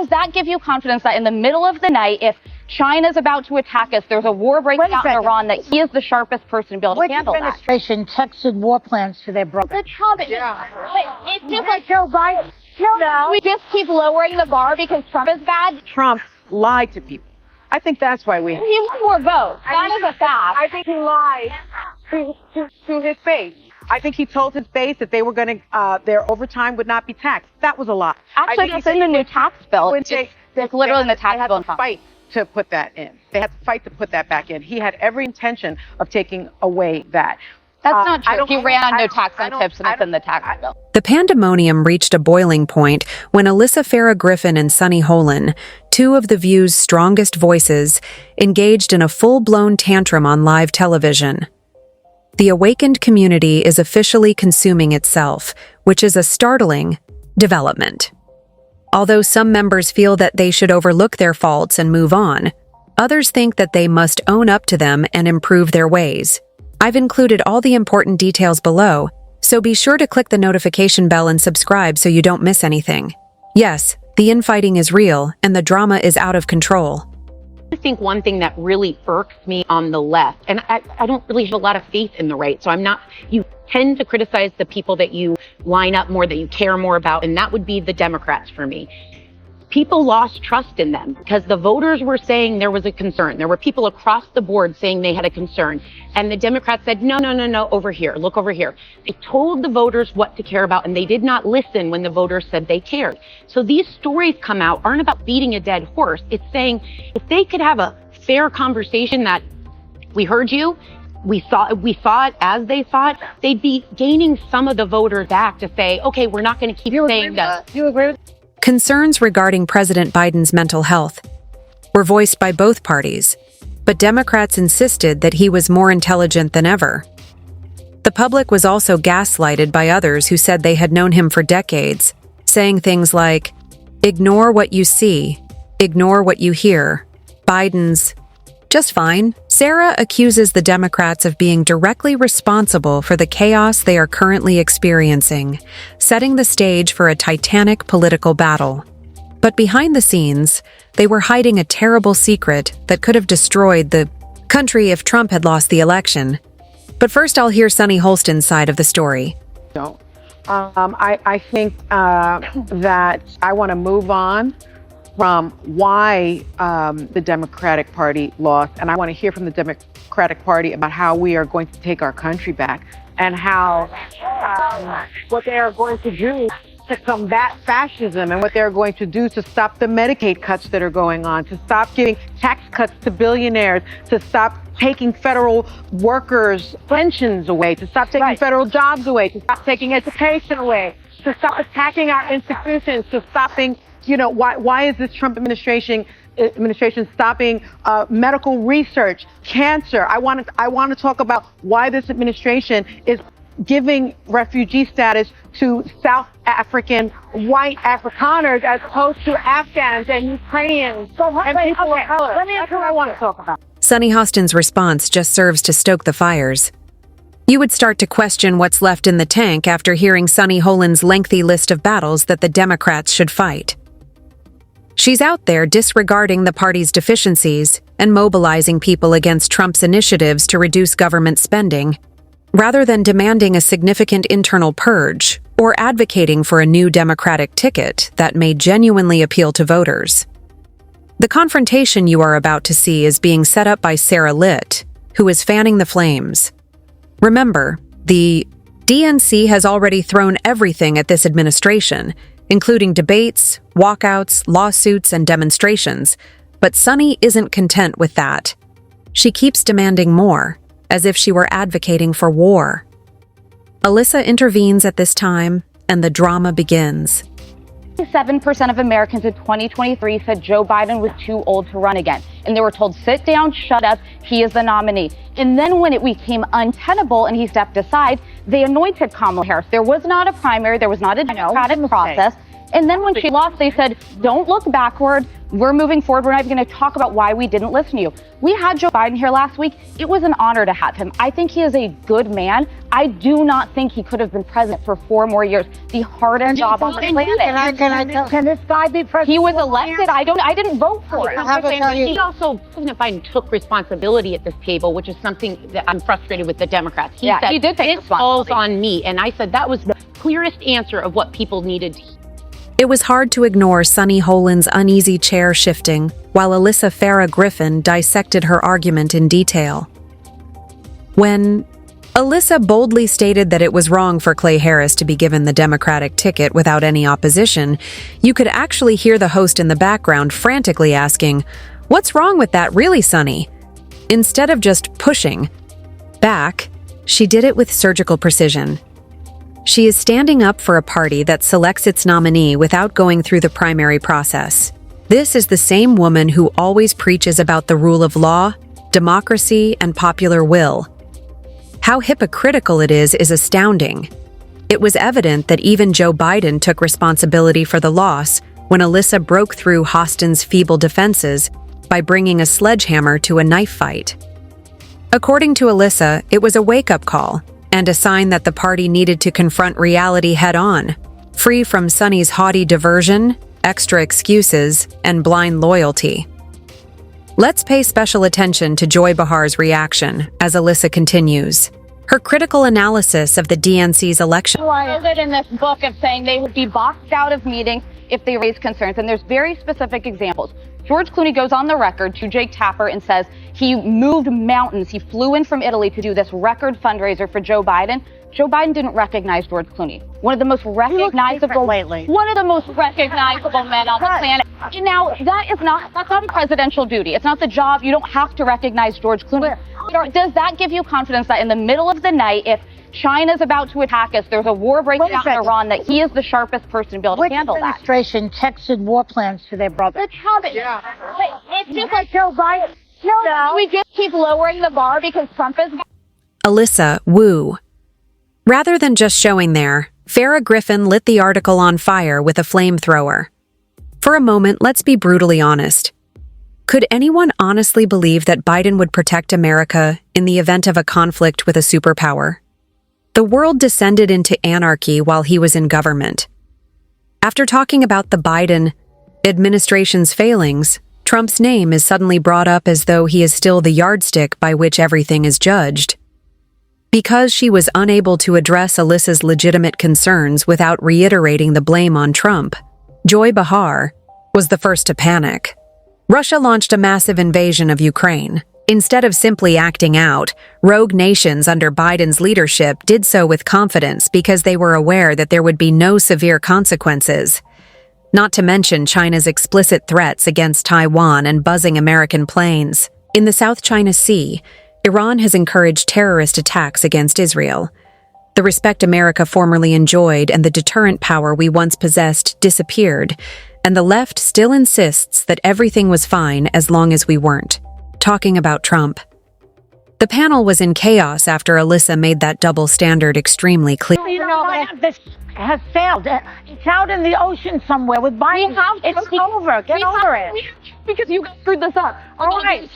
Does that give you confidence that in the middle of the night, if China's about to attack us, there's a war breaking out in Iran, that he is the sharpest person to be able to handle that? Which administration texted war plans to their brother? The Trump. Yeah. It's just like Joe Biden. No. We just keep lowering the bar because Trump is bad. Trump lied to people. I think that's why we. He won more votes. That is a fact. I think he lied to his base. I think he told his base that they were going to, their overtime would not be taxed. That was a lie. Actually, that's in the new tax bill. It's literally in the tax bill. They had to fight to put that in. They had to fight to put that back in. He had every intention of taking away that. That's not true. He ran on no tax on tips, and it's in the tax bill. The pandemonium reached a boiling point when Alyssa Farah Griffin and Sunny Hostin, two of The View's strongest voices, engaged in a full-blown tantrum on live television. The awakened community is officially consuming itself, which is a startling development. Although some members feel that they should overlook their faults and move on, others think that they must own up to them and improve their ways. I've included all the important details below, so be sure to click the notification bell and subscribe so you don't miss anything. Yes, the infighting is real and the drama is out of control. I think one thing that really irks me on the left, and I don't really have a lot of faith in the right, so you tend to criticize the people that you line up more, that you care more about, and that would be the Democrats for me. People lost trust in them because the voters were saying there was a concern. There were people across the board saying they had a concern. And the Democrats said, no, over here, look over here. They told the voters what to care about, and they did not listen when the voters said they cared. So these stories come out aren't about beating a dead horse. It's saying if they could have a fair conversation that we heard you, we saw it as they saw it, they'd be gaining some of the voters back to say, okay, we're not going to keep saying that. Do you agree with that? Concerns regarding President Biden's mental health were voiced by both parties, but Democrats insisted that he was more intelligent than ever. The public was also gaslighted by others who said they had known him for decades, saying things like, "Ignore what you see, ignore what you hear. Biden's just fine." Sarah accuses the Democrats of being directly responsible for the chaos they are currently experiencing, setting the stage for a titanic political battle. But behind the scenes, they were hiding a terrible secret that could have destroyed the country if Trump had lost the election. But first, I'll hear Sunny Hostin's side of the story. I think that I want to move on from why the Democratic Party lost, and I want to hear from the Democratic Party about how we are going to take our country back and how what they are going to do to combat fascism and what they're going to do to stop the Medicaid cuts that are going on, to stop giving tax cuts to billionaires, to stop taking federal workers' pensions away, to stop taking federal jobs away, to stop taking education away, to stop attacking our institutions, to stopping, why is this Trump administration stopping medical research, cancer? I want to talk about why this administration is giving refugee status to South African white Afrikaners as opposed to Afghans and Ukrainians and people of color. That's what I want to talk about. Sunny Hostin's response just serves to stoke the fires. You would start to question what's left in the tank after hearing Sunny Hostin's lengthy list of battles that the Democrats should fight. She's out there disregarding the party's deficiencies and mobilizing people against Trump's initiatives to reduce government spending, rather than demanding a significant internal purge or advocating for a new Democratic ticket that may genuinely appeal to voters. The confrontation you are about to see is being set up by Sarah Litt, who is fanning the flames. Remember, the DNC has already thrown everything at this administration, including debates, walkouts, lawsuits, and demonstrations, but Sunny isn't content with that. She keeps demanding more, as if she were advocating for war. Alyssa intervenes at this time, and the drama begins. 7% of Americans in 2023 said Joe Biden was too old to run again. And they were told, sit down, shut up, he is the nominee. And then when it became untenable and he stepped aside, they anointed Kamala Harris. There was not a primary, there was not a democratic process. And then when she lost, they said, don't look backward. We're moving forward. We're not even going to talk about why we didn't listen to you. We had Joe Biden here last week. It was an honor to have him. I think he is a good man. I do not think he could have been president for 4 more years. The hardest job on the planet. Can this guy be president? He was elected. I didn't vote for him. He also, President Biden took responsibility at this table, which is something that I'm frustrated with the Democrats. He said, he did take this falls on me. And I said that was the clearest answer of what people needed to hear. It was hard to ignore Sunny Holin's uneasy chair shifting while Alyssa Farah Griffin dissected her argument in detail. When Alyssa boldly stated that it was wrong for Clay Harris to be given the Democratic ticket without any opposition, you could actually hear the host in the background frantically asking, "What's wrong with that, really, Sunny?" Instead of just pushing back, she did it with surgical precision. She is standing up for a party that selects its nominee without going through the primary process. This is the same woman who always preaches about the rule of law, democracy, and popular will. How hypocritical it is astounding. It was evident that even Joe Biden took responsibility for the loss when Alyssa broke through Hostin's feeble defenses by bringing a sledgehammer to a knife fight. According to Alyssa, it was a wake-up call and a sign that the party needed to confront reality head-on, free from Sunny's haughty diversion, extra excuses, and blind loyalty. Let's pay special attention to Joy Bahar's reaction as Alyssa continues. Her critical analysis of the DNC's election. I wrote it in this book of saying they would be boxed out of meetings if they raise concerns, and there's very specific examples. George Clooney goes on the record to Jake Tapper and says he moved mountains. He flew in from Italy to do this record fundraiser for Joe Biden. Joe Biden didn't recognize George Clooney. One of the most recognizable men on the planet. And now that's not a presidential duty. It's not the job. You don't have to recognize George Clooney. Does that give you confidence that in the middle of the night, if China's about to attack us, there's a war breaking out in Iran, that he is the sharpest person to be able to handle that? Which administration texted war plans to their brother? It's just like Joe Biden. No, we just keep lowering the bar because Trump is... Alyssa, woo. Rather than just showing there, Farah Griffin lit the article on fire with a flamethrower. For a moment, let's be brutally honest. Could anyone honestly believe that Biden would protect America in the event of a conflict with a superpower? The world descended into anarchy while he was in government. After talking about the Biden administration's failings, Trump's name is suddenly brought up as though he is still the yardstick by which everything is judged. Because she was unable to address Alyssa's legitimate concerns without reiterating the blame on Trump, Joy Behar was the first to panic. Russia launched a massive invasion of Ukraine. Instead of simply acting out, rogue nations under Biden's leadership did so with confidence because they were aware that there would be no severe consequences. Not to mention China's explicit threats against Taiwan and buzzing American planes. In the South China Sea, Iran has encouraged terrorist attacks against Israel. The respect America formerly enjoyed and the deterrent power we once possessed disappeared, and the left still insists that everything was fine as long as we weren't. Talking about Trump. The panel was in chaos after Alyssa made that double standard extremely clear. This has failed. It's out in the ocean somewhere with Biden. It's over. Get over it. Because you screwed this up. All right.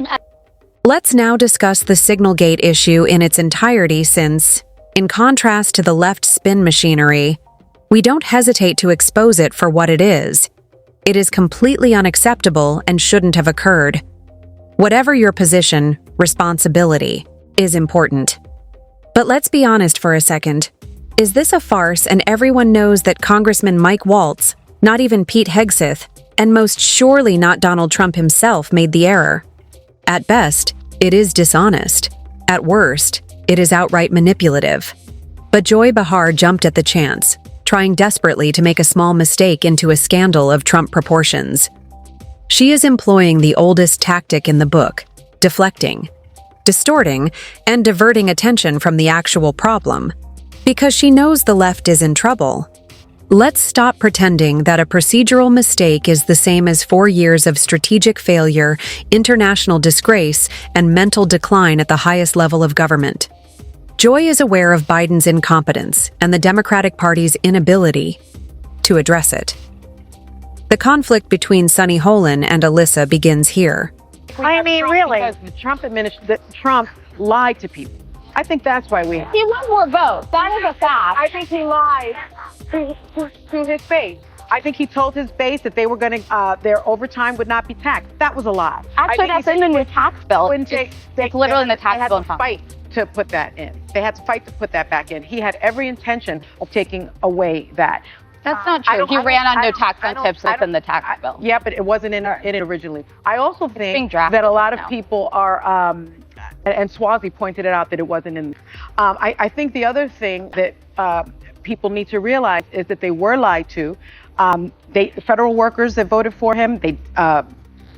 Let's now discuss the Signalgate issue in its entirety since, in contrast to the left spin machinery, we don't hesitate to expose it for what it is. It is completely unacceptable and shouldn't have occurred. Whatever your position, responsibility is important. But let's be honest for a second. Is this a farce and everyone knows that Congressman Mike Waltz, not even Pete Hegseth, and most surely not Donald Trump himself made the error? At best, it is dishonest. At worst, it is outright manipulative. But Joy Behar jumped at the chance, trying desperately to make a small mistake into a scandal of Trump proportions. She is employing the oldest tactic in the book, deflecting, distorting, and diverting attention from the actual problem, because she knows the left is in trouble. Let's stop pretending that a procedural mistake is the same as 4 years of strategic failure, international disgrace, and mental decline at the highest level of government. Joy is aware of Biden's incompetence and the Democratic Party's inability to address it. The conflict between Sunny Hostin and Alyssa begins here. I mean, really. Because Trump lied to people. I think that's why we have. He won more votes. That is a fact. I think he lied to his base. I think he told his base that they were going to, their overtime would not be taxed. That was a lie. Actually, that's in the new tax bill. It's literally in the tax bill. They had to fight to put that in. They had to fight to put that back in. He had every intention of taking away that. That's not true. He ran on no tax on tips within the tax bill. Yeah, but it wasn't in it originally. I also think drafted that a lot of now. people are, and Swazi pointed it out that it wasn't in. I think the other thing that people need to realize is that they were lied to. Federal workers that voted for him,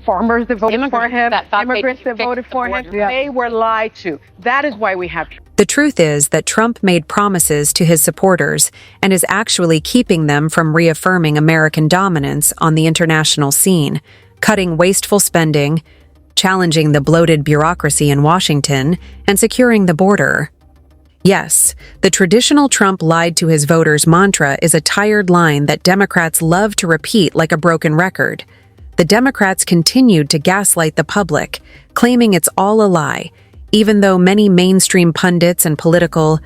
farmers that voted for him, immigrants that voted for him, they were lied to. That is why we have. The truth is that Trump made promises to his supporters and is actually keeping them from reaffirming American dominance on the international scene, cutting wasteful spending, challenging the bloated bureaucracy in Washington, and securing the border. Yes, the traditional Trump lied to his voters mantra is a tired line that Democrats love to repeat like a broken record. The Democrats continued to gaslight the public, claiming it's all a lie, even though many mainstream pundits and political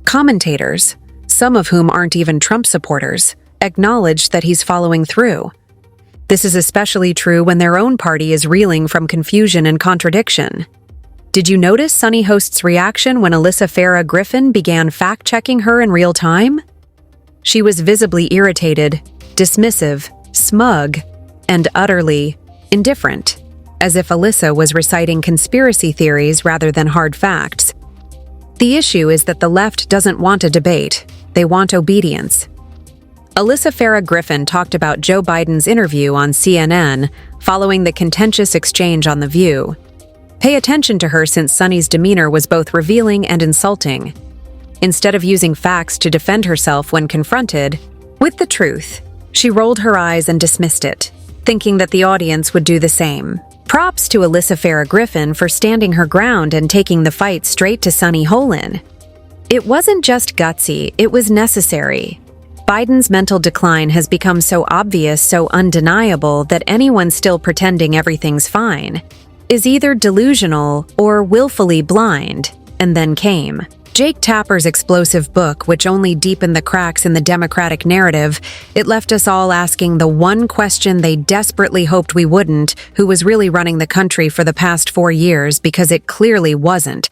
commentators, some of whom aren't even Trump supporters, acknowledged that he's following through. This is especially true when their own party is reeling from confusion and contradiction. Did you notice Sunny Hostin's reaction when Alyssa Farah Griffin began fact-checking her in real time? She was visibly irritated, dismissive, smug, and utterly indifferent, as if Alyssa was reciting conspiracy theories rather than hard facts. The issue is that the left doesn't want a debate. They want obedience. Alyssa Farah Griffin talked about Joe Biden's interview on CNN following the contentious exchange on The View. Pay attention to her since Sunny's demeanor was both revealing and insulting. Instead of using facts to defend herself when confronted with the truth, she rolled her eyes and dismissed it, thinking that the audience would do the same. Props to Alyssa Farah Griffin for standing her ground and taking the fight straight to Sunny Hostin. It wasn't just gutsy, it was necessary. Biden's mental decline has become so obvious, so undeniable, that anyone still pretending everything's fine is either delusional or willfully blind. And then came Jake Tapper's explosive book, which only deepened the cracks in the Democratic narrative. It left us all asking the one question they desperately hoped we wouldn't: who was really running the country for the past 4 years, because it clearly wasn't.